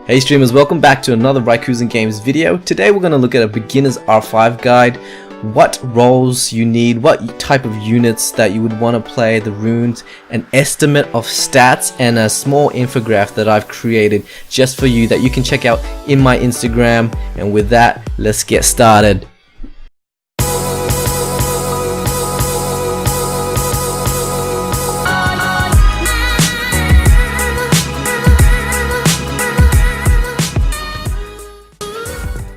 Hey streamers, welcome back to another Raikuzin Games video. Today we're going to look at a beginner's R5 guide, what roles you need, what type of units that you would want to play, the runes, an estimate of stats, and a small infographic that I've created just for you that you can check out in my Instagram. And with that, let's get started.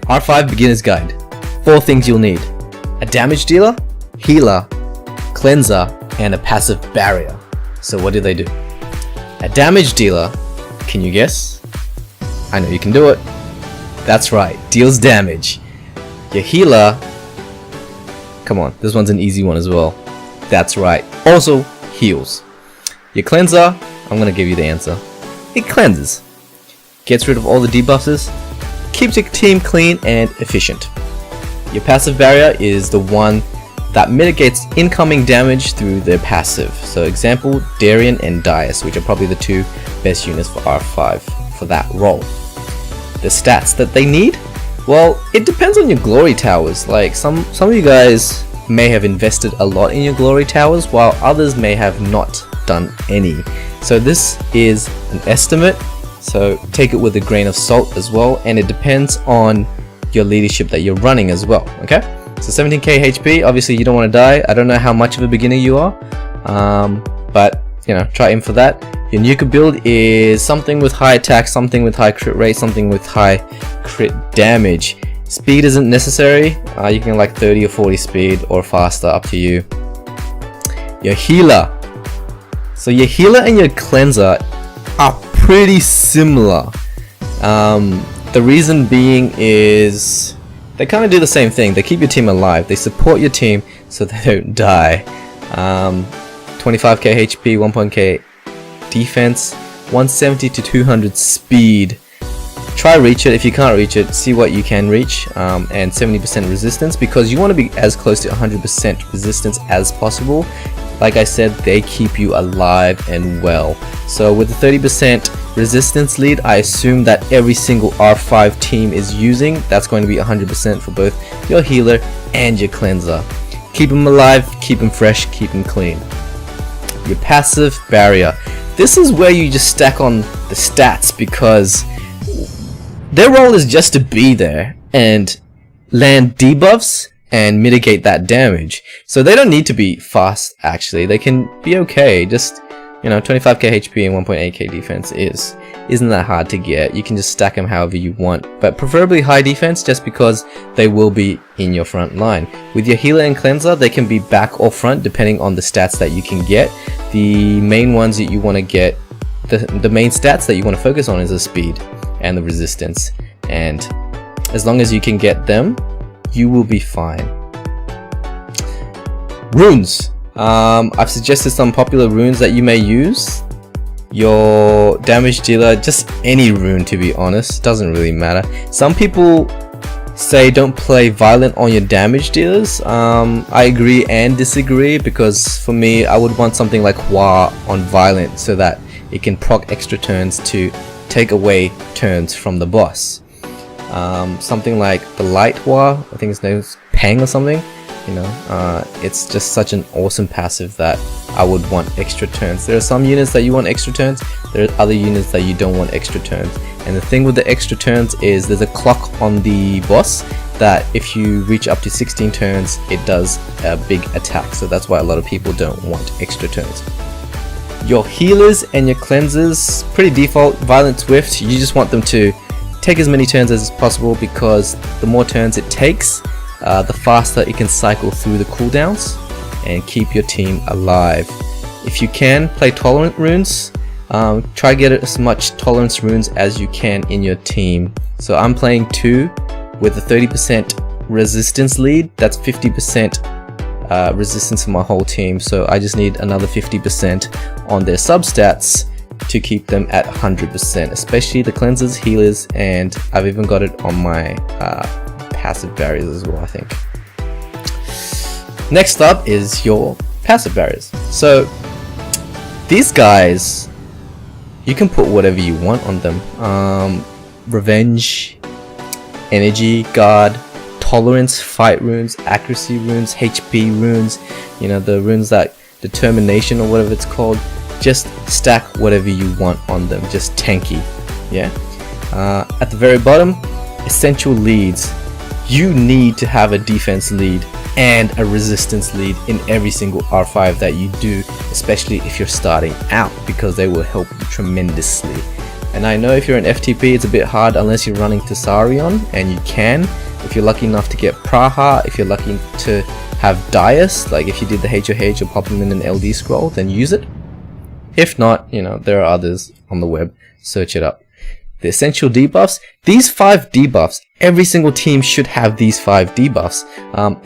R5 Beginner's Guide. 4 things you'll need: a damage dealer, healer, cleanser, and a passive barrier. So what do? A damage dealer, can you guess? I know you can do it. That's right, deals damage. Your healer, come on, this one's an easy one as well. That's right, also heals. Your cleanser, I'm gonna give you the answer. It cleanses. Gets rid of all the debuffs. Keeps your team clean and efficient. Your passive barrier is the one that mitigates incoming damage through their passive. So example, Darien and Dias, which are probably the 2 best units for R5 for that role. The stats that they need? Well, it depends on your glory towers. Like some of you guys may have invested a lot in your glory towers, while others may have not done any. So this is an estimate. So take it with a grain of salt as well, and it depends on your leadership that you're running as well. Okay, so 17k HP, obviously you don't want to die. I don't know how much of a beginner you are, but you know, try in for that. Your nuka build is something with high attack, something with high crit rate, something with high crit damage. Speed isn't necessary. You can like 30 or 40 speed or faster, up to you. Your healer, so your healer and your cleanser are pretty similar. The reason being is they kind of do the same thing. They keep your team alive. They support your team so they don't die. 25k HP, 1.k defense, 170 to 200 speed. Try reach it. If you can't reach it, see what you can reach, and 70% resistance, because you want to be as close to 100% resistance as possible. Like I said, they keep you alive and well. So with the 30% resistance lead, I assume that every single R5 team is using. That's going to be 100% for both your healer and your cleanser. Keep them alive, keep them fresh, keep them clean. Your passive barrier. This is where you just stack on the stats, because their role is just to be there and land debuffs and mitigate that damage. So they don't need to be fast, actually. They can be okay. Just, you know, 25k HP and 1.8k defense isn't that hard to get. You can just stack them however you want, but preferably high defense, just because they will be in your front line. With your healer and cleanser, they can be back or front depending on the stats that you can get. The main ones that you want to get, the main stats that you want to focus on is the speed and the resistance, and as long as you can get them, you will be fine. Runes. I've suggested some popular runes that you may use. Your damage dealer, just any rune, to be honest, doesn't really matter. Some people say don't play violent on your damage dealers. I agree and disagree, because for me, I would want something like Hua on violent so that it can proc extra turns to take away turns from the boss. Something like the light Hua, I think his name is Pang or something. You know, it's just such an awesome passive that I would want extra turns. There are some units that you want extra turns, there are other units that you don't want extra turns. And the thing with the extra turns is there's a clock on the boss that if you reach up to 16 turns, it does a big attack. So that's why a lot of people don't want extra turns. Your healers and your cleansers, pretty default. Violent Swift, you just want them to take as many turns as possible, because the more turns it takes, the faster it can cycle through the cooldowns and keep your team alive. If you can, play tolerant runes. Try to get as much tolerance runes as you can in your team. So I'm playing 2 with a 30% resistance lead. That's 50% resistance for my whole team. So I just need another 50% on their substats to keep them at 100%, especially the cleansers, healers, and I've even got it on my passive barriers as well, I think. Next up is your passive barriers. So these guys, you can put whatever you want on them. Revenge, Energy, Guard, Tolerance, Fight runes, Accuracy runes, HP runes, you know, the runes that Determination or whatever it's called. Just stack whatever you want on them, just tanky. Yeah. At the very bottom, essential leads. You need to have a defense lead and a resistance lead in every single R5 that you do, especially if you're starting out, because they will help you tremendously. And I know if you're an FTP it's a bit hard unless you're running Tessarion, and you can if you're lucky enough to get Praha, if you're lucky to have Dias, like if you did the HOH or pop them in an LD scroll, then use it. If not, you know, there are others on the web, search it up. The essential debuffs, these 5 debuffs, every single team should have these 5 debuffs,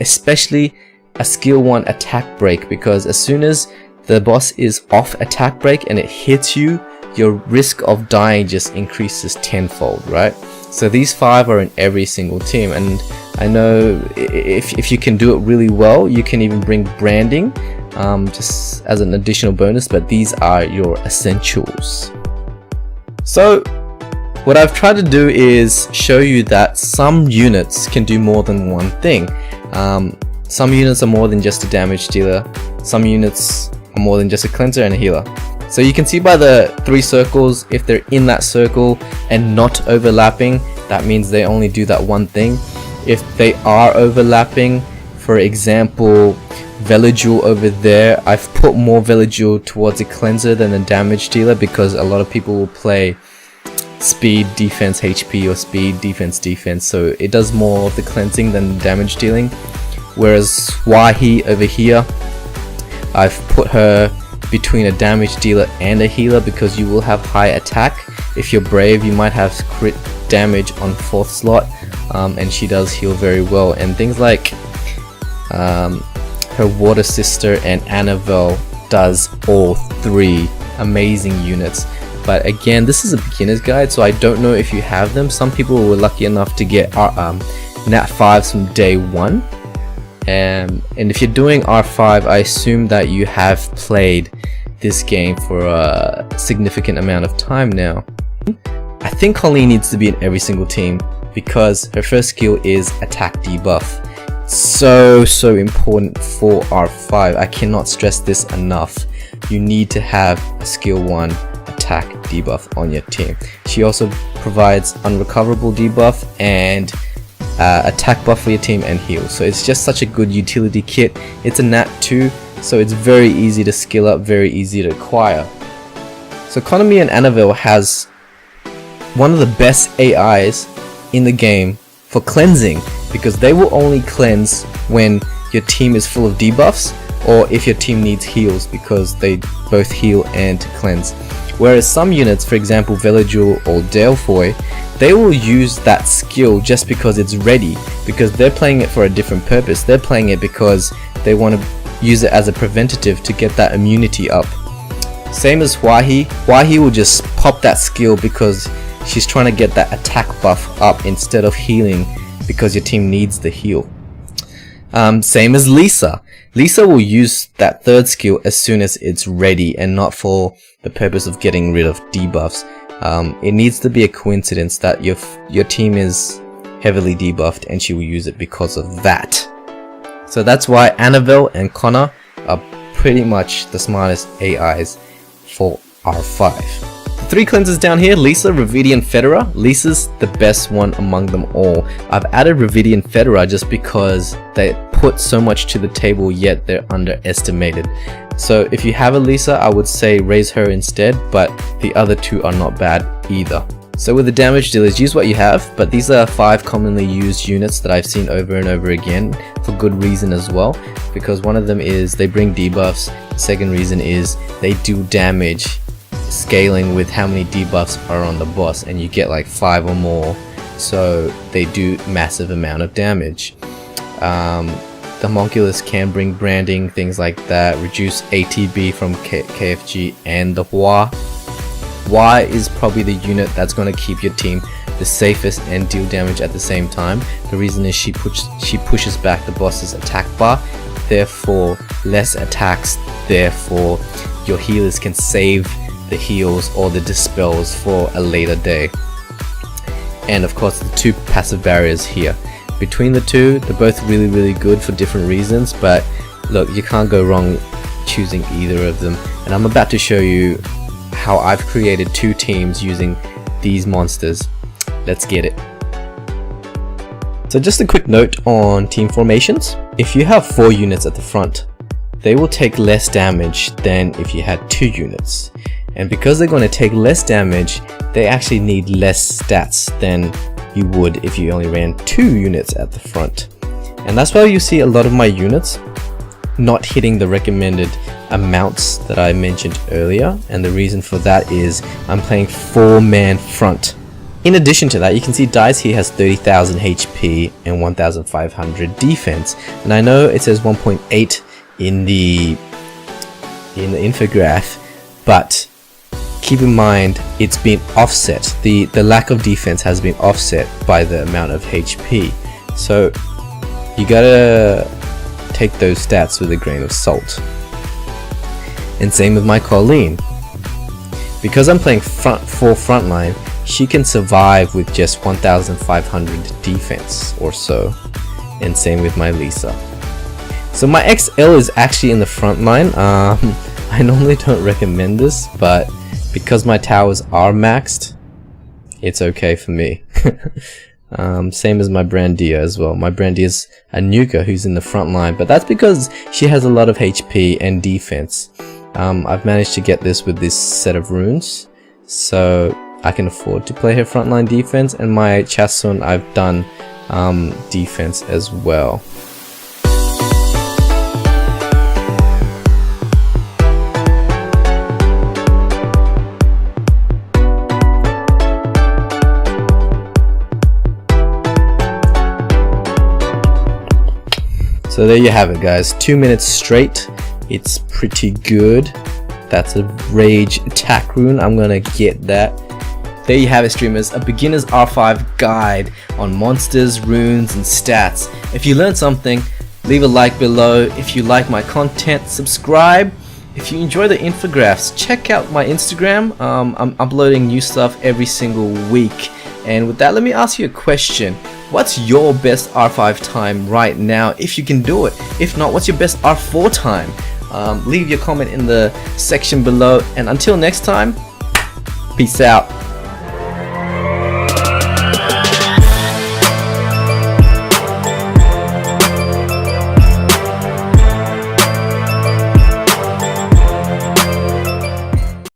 especially a skill 1 attack break, because as soon as the boss is off attack break and it hits you, your risk of dying just increases tenfold, right? So these 5 are in every single team, and I know if you can do it really well, you can even bring branding just as an additional bonus, but these are your essentials. So what I've tried to do is show you that some units can do more than one thing. Some units are more than just a damage dealer, some units are more than just a cleanser and a healer. So you can see by the 3 circles, if they're in that circle and not overlapping, that means they only do that one thing. If they are overlapping, for example, Veligil over there, I've put more Veligil towards a cleanser than a damage dealer, because a lot of people will play speed defense HP or speed defense defense, so it does more of the cleansing than damage dealing. Whereas Wahi over here, I've put her between a damage dealer and a healer, because you will have high attack. If you're brave, you might have crit damage on 4th slot, and she does heal very well. And things like her water sister and Annabelle does all 3 amazing units. But again, this is a beginner's guide, so I don't know if you have them. Some people were lucky enough to get Nat 5s from day 1. And if you're doing R5, I assume that you have played this game for a significant amount of time now. I think Colleen needs to be in every single team, because her first skill is attack debuff. So important for R5. I cannot stress this enough. You need to have a skill 1 attack debuff on your team. She also provides unrecoverable debuff and attack buff for your team and heal. So it's just such a good utility kit. It's a Nat 2, so it's very easy to skill up, very easy to acquire. So Konami and Annabelle has one of the best AIs in the game for cleansing, because they will only cleanse when your team is full of debuffs, or if your team needs heals, because they both heal and cleanse. Whereas some units, for example Veligil or Delphoy, they will use that skill just because it's ready, because they're playing it for a different purpose. They're playing it because they want to use it as a preventative to get that immunity up. Same as Wahi. Wahi will just pop that skill because she's trying to get that attack buff up instead of healing, because your team needs the heal. Same as Lisa. Lisa will use that 3rd skill as soon as it's ready, and not for the purpose of getting rid of debuffs. It needs to be a coincidence that your team is heavily debuffed, and she will use it because of that. So that's why Annabelle and Connor are pretty much the smartest AIs for R5. The 3 cleansers down here, Lisa, Ravidian, Federa. Lisa's the best one among them all. I've added Ravidian Federa just because they put so much to the table, yet they're underestimated. So if you have a Lisa, I would say raise her instead, but the other 2 are not bad either. So with the damage dealers, use what you have, but these are 5 commonly used units that I've seen over and over again, for good reason as well, because one of them is they bring debuffs, the second reason is they do damage, scaling with how many debuffs are on the boss, and you get like 5 or more, so they do massive amount of damage. The homunculus can bring branding, things like that, reduce ATB from KFG and the Hua. Hua is probably the unit that's going to keep your team the safest and deal damage at the same time. The reason is she pushes back the boss's attack bar, therefore less attacks, therefore your healers can save the heals or the dispels for a later day. and of course the 2 passive barriers here. Between the 2, they're both really good for different reasons, but look, you can't go wrong choosing either of them. And I'm about to show you how I've created 2 teams using these monsters. Let's get it. So just a quick note on team formations. If you have 4 units at the front, they will take less damage than if you had 2 units. And because they're going to take less damage, they actually need less stats than you would if you only ran 2 units at the front. And that's why you see a lot of my units not hitting the recommended amounts that I mentioned earlier, and the reason for that is I'm playing 4-man front. In addition to that, you can see Dice here has 30,000 HP and 1,500 defense, and I know it says 1.8 in the infograph, but keep in mind it's been offset. The lack of defense has been offset by the amount of HP, so you gotta take those stats with a grain of salt. And same with my Colleen. Because I'm playing full frontline, she can survive with just 1,500 defense or so. And same with my Lisa. So my XL is actually in the front line. I normally don't recommend this, but because my towers are maxed, it's okay for me. Same as my Brandia as well. My Brandia is a nuker who's in the front line, but that's because she has a lot of HP and defense. I've managed to get this with this set of runes, so I can afford to play her frontline defense, and my Chasun I've done defense as well. So there you have it, guys. 2 minutes straight. It's pretty good. That's a rage attack rune. I'm gonna get that. There you have it, streamers. A beginner's R5 guide on monsters, runes, and stats. If you learned something, leave a like below. If you like my content, subscribe. If you enjoy the infographics, check out my Instagram. I'm uploading new stuff every single week. And with that, let me ask you a question. What's your best R5 time right now, if you can do it? If not, what's your best R4 time? Leave your comment in the section below, and until next time, peace out.